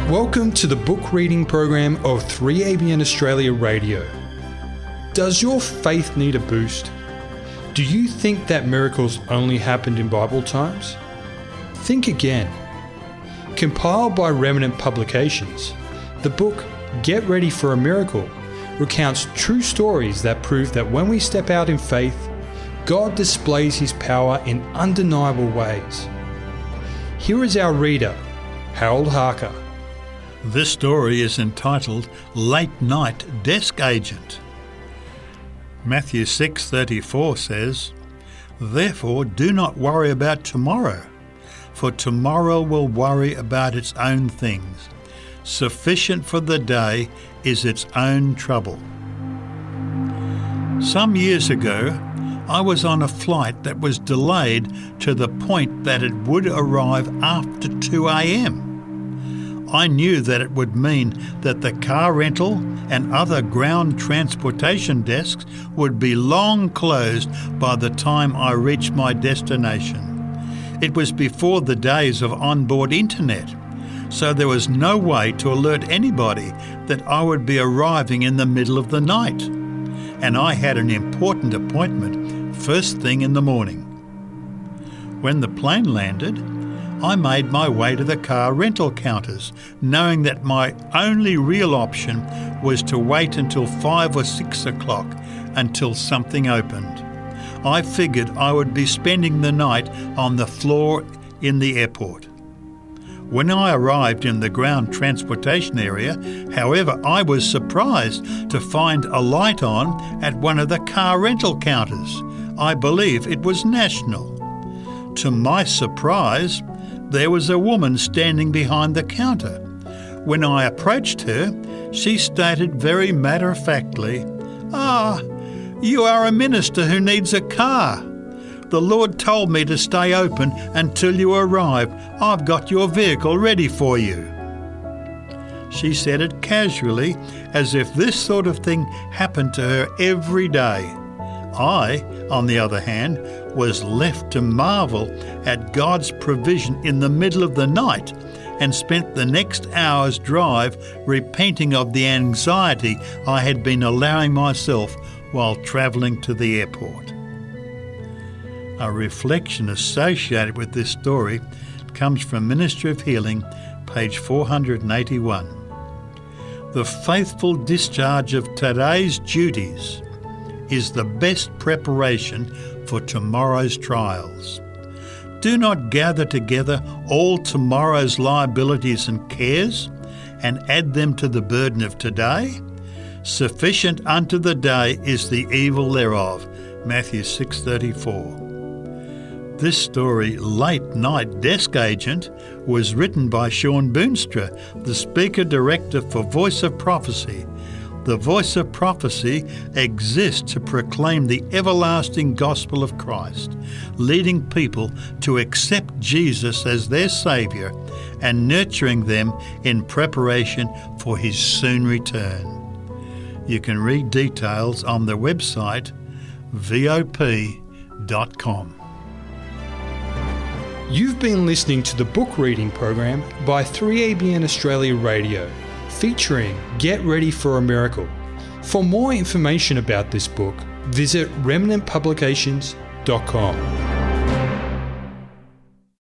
Welcome to the book reading program of 3ABN Australia Radio. Does your faith need a boost? Do you think that miracles only happened in Bible times? Think again. Compiled by Remnant Publications, the book Get Ready for a Miracle recounts true stories that prove that when we step out in faith, God displays His power in undeniable ways. Here is our reader, Harker. This story is entitled Late Night Desk Agent. Matthew 6:34 says, "Therefore do not worry about tomorrow, for tomorrow will worry about its own things. Sufficient for the day is its own trouble." Some years ago, I was on a flight that was delayed to the point that it would arrive after 2 a.m. I knew that it would mean that the car rental and other ground transportation desks would be long closed by the time I reached my destination. It was before the days of onboard internet, so there was no way to alert anybody that I would be arriving in the middle of the night, and I had an important appointment first thing in the morning. When the plane landed, I made my way to the car rental counters, knowing that my only real option was to wait until 5 or 6 o'clock until something opened. I figured I would be spending the night on the floor in the airport. When I arrived in the ground transportation area, however, I was surprised to find a light on at one of the car rental counters. I believe it was National. To my surprise, there was a woman standing behind the counter. When I approached her, she stated very matter-of-factly, "You are a minister who needs a car. The Lord told me to stay open until you arrive. I've got your vehicle ready for you." She said it casually, as if this sort of thing happened to her every day. I, on the other hand, was left to marvel at God's provision in the middle of the night and spent the next hour's drive repenting of the anxiety I had been allowing myself while travelling to the airport. A reflection associated with this story comes from Ministry of Healing, page 481. The faithful discharge of today's duties is the best preparation for tomorrow's trials. Do not gather together all tomorrow's liabilities and cares and add them to the burden of today. Sufficient unto the day is the evil thereof. Matthew 6:34. This story, Late Night Desk Agent, was written by Shawn Boonstra, the Speaker-Director for Voice of Prophecy. The Voice of Prophecy exists to proclaim the everlasting gospel of Christ, leading people to accept Jesus as their Saviour and nurturing them in preparation for His soon return. You can read details on the website vop.com. You've been listening to the book reading program by 3ABN Australia Radio, featuring Get Ready for a Miracle. For more information about this book, visit remnantpublications.com.